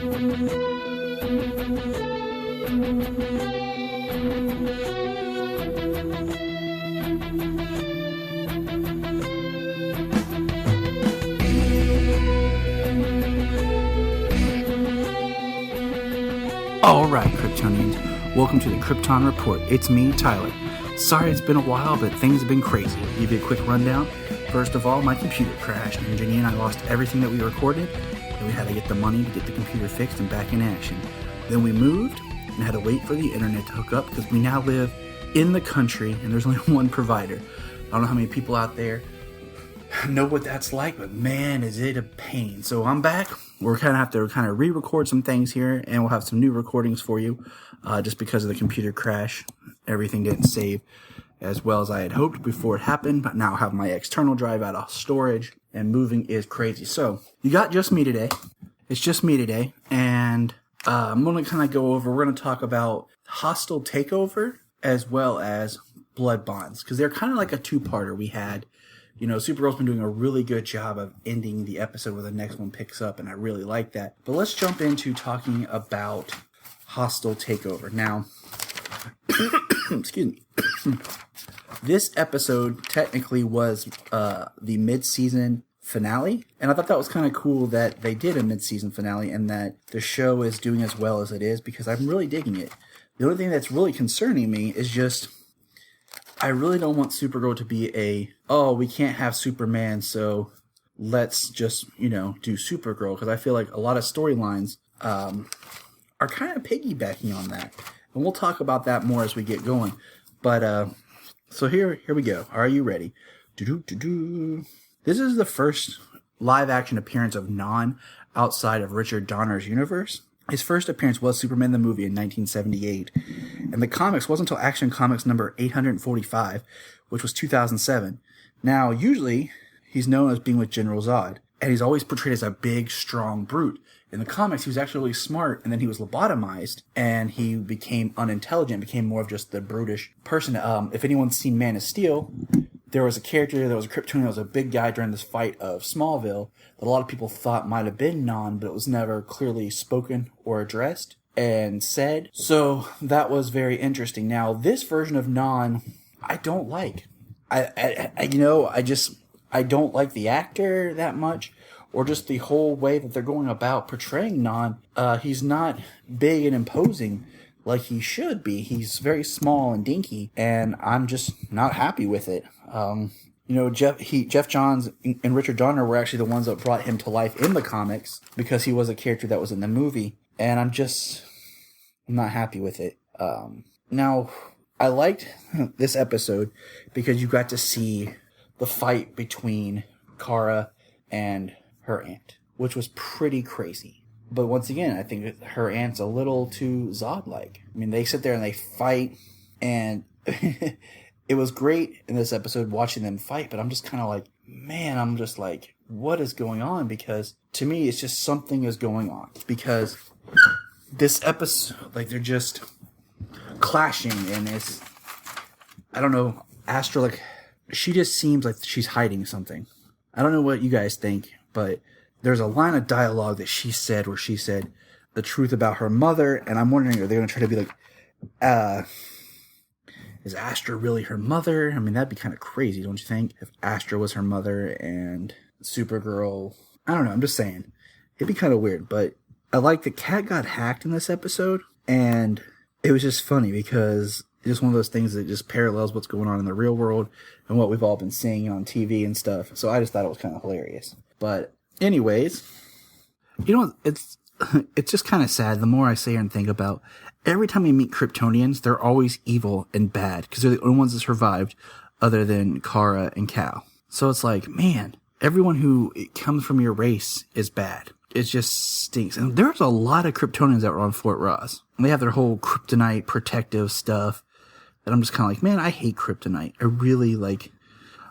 Alright, Kryptonians, welcome to the Kyrpton Report. It's me, Tyler. Sorry it's been a while, but things have been crazy. I'll give you a quick rundown. First of all, my computer crashed, and Jenny and I lost everything that we recorded, and we had to get the money to get the computer fixed and back in action. Then we moved, and had to wait for the internet to hook up, because we now live in the country, and there's only one provider. I don't know how many people out there know what that's like, but man, is it a pain. So I'm back. We're going to have to re-record some things here, and we'll have some new recordings for you, just because of the computer crash. Everything didn't save as well as I had hoped before it happened, but now I have my external drive out of storage, and moving is crazy. So you got just me today. It's just me today, and I'm going to we're going to talk about Hostile Takeover as well as Blood Bonds, because they're kind of like a two-parter. We had, Supergirl's been doing a really good job of ending the episode where the next one picks up, and I really like that. But let's jump into talking about Hostile Takeover. Now, excuse me. This episode technically was the mid-season finale, and I thought that was kind of cool that they did a mid-season finale and that the show is doing as well as it is, because I'm really digging it. The only thing that's really concerning me is just, I really don't want Supergirl to be we can't have Superman, so let's just, do Supergirl, because I feel like a lot of storylines are kind of piggybacking on that. And we'll talk about that more as we get going. But, so here we go. Are you ready? This is the first live-action appearance of Non outside of Richard Donner's universe. His first appearance was Superman the movie in 1978, and the comics wasn't until Action Comics number 845, which was 2007. Now, usually, he's known as being with General Zod, and he's always portrayed as a big, strong brute. In the comics, he was actually really smart, and then he was lobotomized, and he became unintelligent, became more of just the brutish person. If anyone's seen Man of Steel, there was a character that was a Kryptonian, that was a big guy during this fight of Smallville that a lot of people thought might have been Non, but it was never clearly spoken or addressed and said. So that was very interesting. Now, this version of Non, I don't like. I don't like the actor that much, or just the whole way that they're going about portraying Non. He's not big and imposing like he should be. He's very small and dinky, and I'm just not happy with it. Jeff Johns and Richard Donner were actually the ones that brought him to life in the comics, because he was a character that was in the movie, and I'm not happy with it. Now, I liked this episode because you got to see the fight between Kara and her aunt, which was pretty crazy. But once again, I think her aunt's a little too Zod-like. I mean, they sit there and they fight, and it was great in this episode watching them fight, but I'm just kind of like, man, what is going on? Because to me, it's just something is going on. Because this episode, they're just clashing, and I don't know, Astra, she just seems like she's hiding something. I don't know what you guys think, but there's a line of dialogue that she said where she said the truth about her mother, and I'm wondering, are they going to try to be like, is Astra really her mother? I mean, that'd be kind of crazy, don't you think? If Astra was her mother and Supergirl, I don't know, I'm just saying. It'd be kind of weird, but I like that Cat got hacked in this episode, and it was just funny because it's just one of those things that just parallels what's going on in the real world and what we've all been seeing on TV and stuff. So I just thought it was kind of hilarious. But anyways, it's just kind of sad. The more I say and think about, every time we meet Kryptonians, they're always evil and bad because they're the only ones that survived other than Kara and Cal. So it's like, man, everyone who comes from your race is bad. It just stinks. And there's a lot of Kryptonians that were on Fort Ross. And they have their whole kryptonite protective stuff. And I'm just kind of like, man, I hate kryptonite.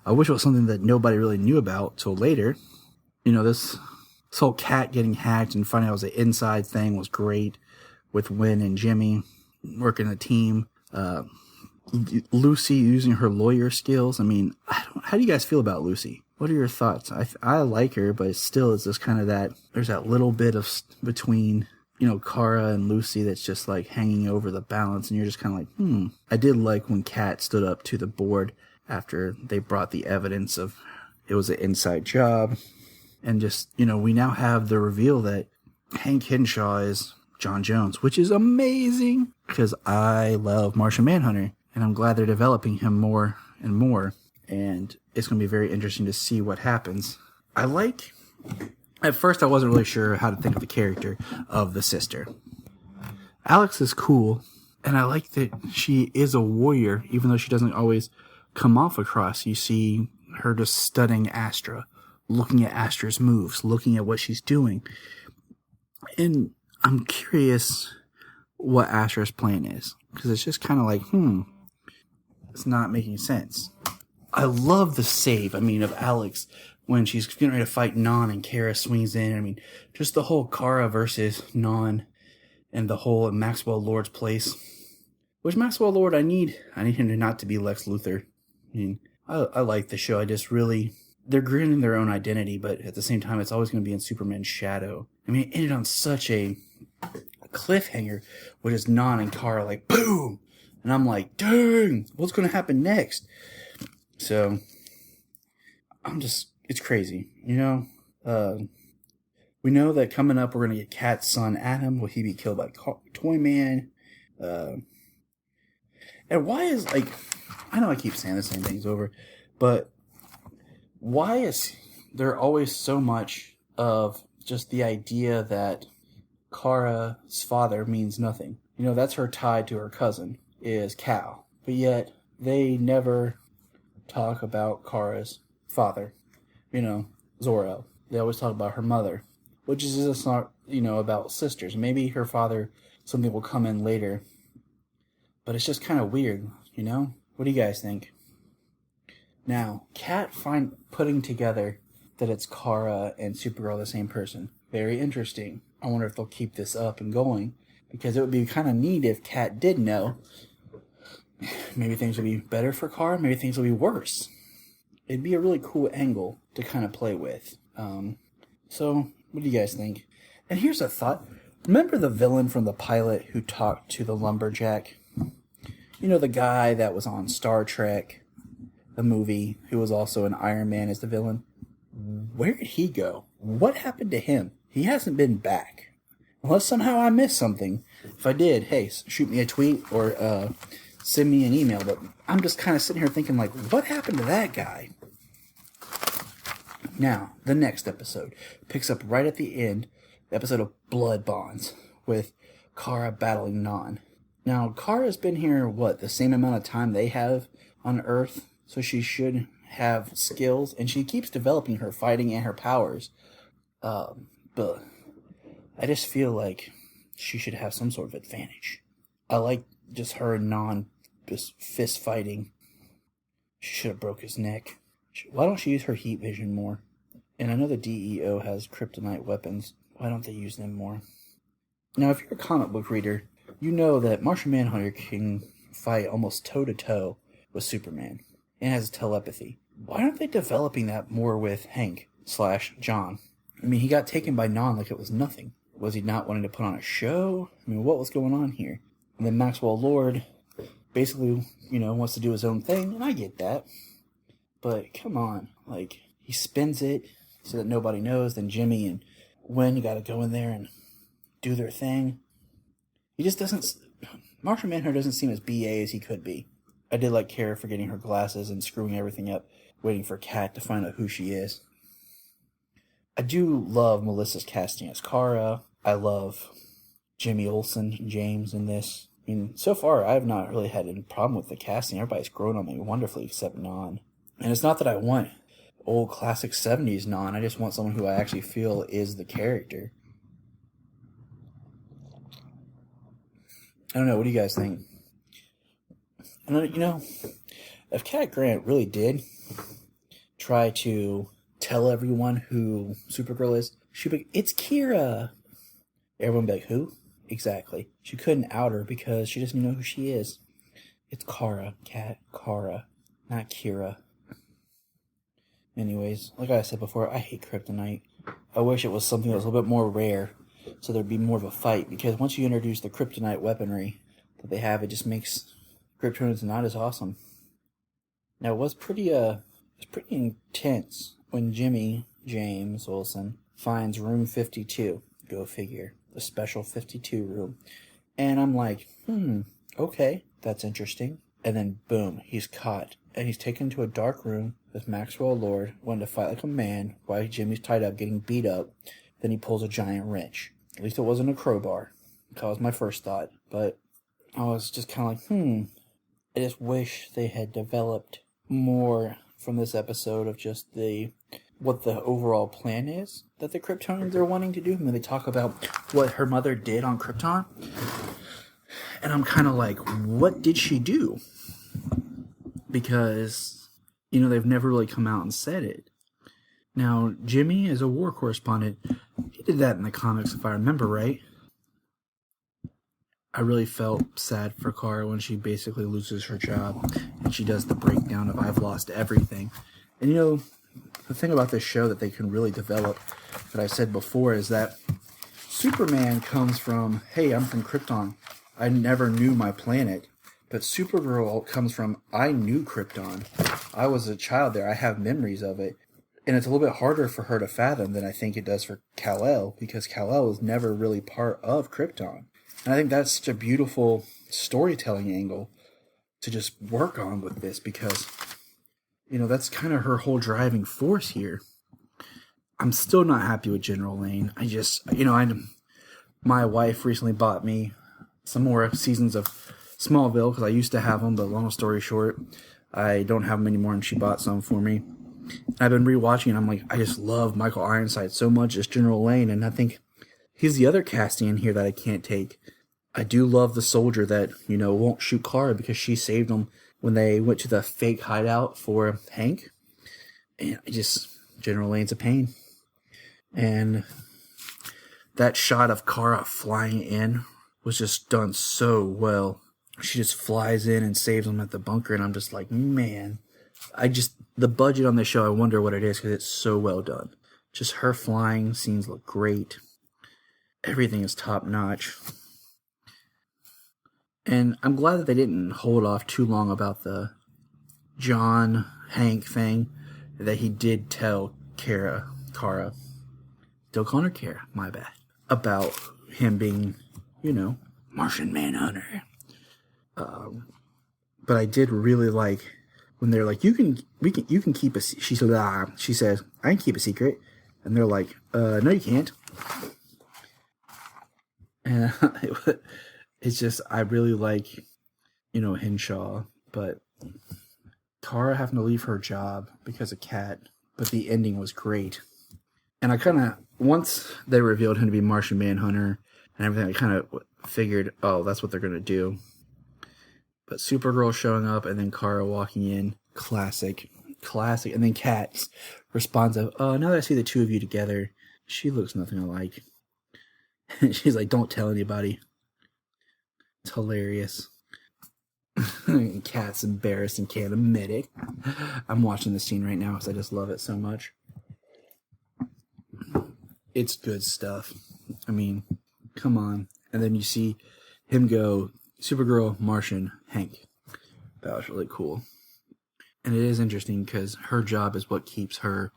I wish it was something that nobody really knew about till later. This whole Cat getting hacked and finding out it was an inside thing was great with Wynn and Jimmy working a team. Lucy using her lawyer skills. I mean, how do you guys feel about Lucy? What are your thoughts? I like her, but still it's just kind of that, there's that little bit of between Kara and Lucy that's just like hanging over the balance, and you're just kind of like, I did like when Kat stood up to the board after they brought the evidence of it was an inside job. And just, we now have the reveal that Hank Henshaw is John Jones, which is amazing because I love Martian Manhunter, and I'm glad they're developing him more and more. And it's going to be very interesting to see what happens. At first, I wasn't really sure how to think of the character of the sister. Alex is cool, and I like that she is a warrior, even though she doesn't always come off across. You see her just studying Astra, looking at Astra's moves, looking at what she's doing. And I'm curious what Astra's plan is, because it's just kind of like, it's not making sense. I love the save, of Alex when she's getting ready to fight Non and Kara swings in. Just the whole Kara versus Non and the whole Maxwell Lord's place. Which Maxwell Lord, I need him to not to be Lex Luthor. I like the show. They're granting their own identity, but at the same time, it's always going to be in Superman's shadow. It ended on such a cliffhanger, which is Non and Kara like, boom! And I'm like, dang, what's going to happen next? So, it's crazy, We know that coming up, we're going to get Kat's son, Adam. Will he be killed by Toyman? And why is, I know I keep saying the same things over, but why is there always so much of just the idea that Kara's father means nothing? That's her tie to her cousin, is Cal. But yet, they never talk about Kara's father. Zor-El. They always talk about her mother, which is just not, about sisters. Maybe her father, something will come in later. But it's just kind of weird, What do you guys think? Now, Kat putting together that it's Kara and Supergirl the same person. Very interesting. I wonder if they'll keep this up and going, because it would be kind of neat if Kat did know. Maybe things would be better for Kara, maybe things will be worse. It'd be a really cool angle to kind of play with. So, what do you guys think? And here's a thought. Remember the villain from the pilot who talked to the lumberjack? The guy that was on Star Trek, the movie, who was also in Iron Man as the villain? Where did he go? What happened to him? He hasn't been back. Unless somehow I missed something. If I did, hey, shoot me a tweet or send me an email. But I'm just kind of sitting here thinking, what happened to that guy? Now, the next episode picks up right at the end, the episode of Blood Bonds, with Kara battling Non. Now, Kara's been here, the same amount of time they have on Earth, so she should have skills, and she keeps developing her fighting and her powers. But I just feel like she should have some sort of advantage. I like just her and Non just fist fighting. She should have broke his neck. Why don't she use her heat vision more? And I know the DEO has kryptonite weapons. Why don't they use them more? Now, if you're a comic book reader, you know that Martian Manhunter can fight almost toe-to-toe with Superman and has telepathy. Why aren't they developing that more with Hank/John? He got taken by Non like it was nothing. Was he not wanting to put on a show? What was going on here? And then Maxwell Lord basically, wants to do his own thing, and I get that. But come on, he spins it so that nobody knows. Then Jimmy and Gwen got to go in there and do their thing. He just doesn't. Martian Manhunter doesn't seem as BA as he could be. I did like Kara forgetting her glasses and screwing everything up, waiting for Kat to find out who she is. I do love Melissa's casting as Kara. I love Jimmy Olsen, James in this. So far, I have not really had any problem with the casting. Everybody's grown on me wonderfully except Non. And it's not that I want old classic 70s Non. I just want someone who I actually feel is the character. I don't know. What do you guys think? And, if Cat Grant really did try to tell everyone who Supergirl is, she'd be, it's Kira. Everyone would be like, who? Exactly. She couldn't out her because she doesn't know who she is. It's Kara, Cat, Kara, not Kira. Anyways, like I said before, I hate kryptonite. I wish it was something that was a little bit more rare. so there'd be more of a fight, because once you introduce the kryptonite weaponry that they have, it just makes Kryptonians not as awesome. Now, it was pretty intense when Jimmy James Olsen finds room 52. Go figure. The special 52 room. And I'm like, okay, that's interesting. And then, boom, he's caught. And he's taken to a dark room with Maxwell Lord, wanting to fight like a man while Jimmy's tied up, getting beat up. Then he pulls a giant wrench. At least it wasn't a crowbar. That was my first thought. But I was just kind of like, I just wish they had developed more from this episode of just what the overall plan is that the Kryptonians are wanting to do. And then they talk about what her mother did on Krypton. And I'm kind of like, what did she do? Because, they've never really come out and said it. Now, Jimmy is a war correspondent. He did that in the comics, if I remember right. I really felt sad for Kara when she basically loses her job. And she does the breakdown of, I've lost everything. And, the thing about this show that they can really develop, that I said before, is that Superman comes from, hey, I'm from Krypton. I never knew my planet. But Supergirl comes from, I knew Krypton. I was a child there. I have memories of it. And it's a little bit harder for her to fathom than I think it does for Kal-El, because Kal-El was never really part of Krypton. And I think that's such a beautiful storytelling angle to just work on with this, because, that's kind of her whole driving force here. I'm still not happy with General Lane. I just, my wife recently bought me some more seasons of Smallville, because I used to have them, but long story short, I don't have them anymore, and she bought some for me. I've been rewatching, and I'm like, I just love Michael Ironside so much as General Lane, and I think he's the other casting in here that I can't take. I do love the soldier that, won't shoot Kara because she saved him when they went to the fake hideout for Hank. And General Lane's a pain. And that shot of Kara flying in was just done so well. She just flies in and saves him at the bunker, and I'm just like, man. The budget on this show, I wonder what it is, because it's so well done. Just her flying scenes look great. Everything is top notch. And I'm glad that they didn't hold off too long about the John Hank thing, that he did tell Kara, still calling her Kara, my bad, about him being, Martian Manhunter. But I did really like when they're like, you can keep a, she says, I can keep a secret. And they're like, no, you can't. And it's just, I really like, Henshaw, but Kara having to leave her job because of Kat, but the ending was great. And I once they revealed him to be Martian Manhunter and everything, I kind of figured, oh, that's what they're going to do. But Supergirl showing up and then Kara walking in, classic. And then Kat responds of, oh, now that I see the two of you together, she looks nothing alike. And she's like, don't tell anybody. It's hilarious. Kat's embarrassed and can't admit it. I'm watching the scene right now because I just love it so much. It's good stuff. I mean, come on. And then you see him go, Supergirl, Martian, Hank. That was really cool. And it is interesting because her job is what keeps her,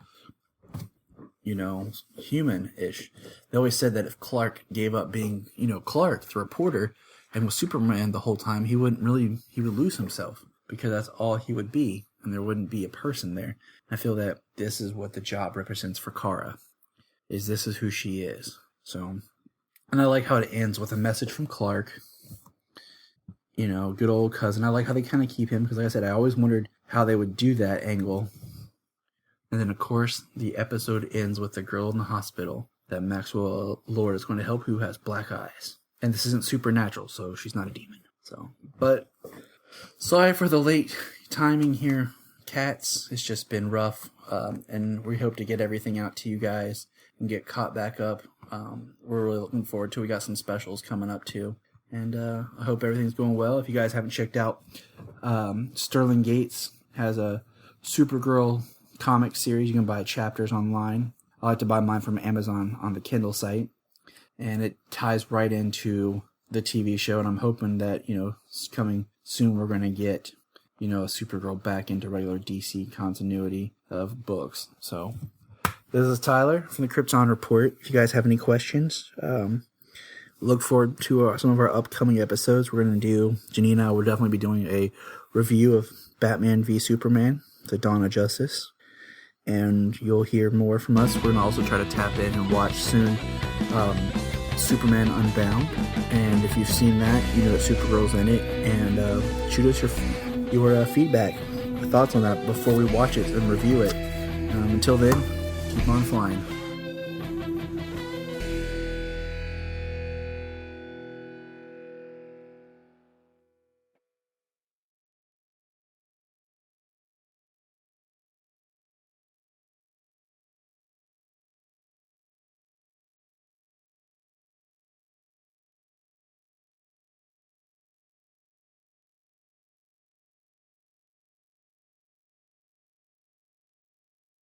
human-ish. They always said that if Clark gave up being, Clark, the reporter, and was Superman the whole time, he would lose himself, because that's all he would be, and there wouldn't be a person there. I feel that this is what the job represents for Kara, this is who she is. So, and I like how it ends with a message from Clark, good old cousin. I like how they kind of keep him, because like I said, I always wondered how they would do that angle. And then, of course, the episode ends with the girl in the hospital that Maxwell Lord is going to help, who has black eyes. And this isn't supernatural, so she's not a demon. But sorry for the late timing here, cats. It's just been rough, and we hope to get everything out to you guys and get caught back up. We're really looking forward to it. We got some specials coming up too, and I hope everything's going well. If you guys haven't checked out, Sterling Gates has a Supergirl comic series. You can buy chapters online. I like to buy mine from Amazon on the Kindle site. and it ties right into the TV show, and I'm hoping that, coming soon we're going to get, Supergirl back into regular DC continuity of books. So, this is Tyler from the Kyrpton Report. If you guys have any questions, look forward to some of our upcoming episodes. We're going to do, Janine and I will definitely be doing a review of Batman v Superman, The Dawn of Justice. And you'll hear more from us. We're going to also try to tap in and watch soon Superman Unbound. And if you've seen that, you know that Supergirl's in it. And shoot us your feedback, your thoughts on that before we watch it and review it. Until then, keep on flying.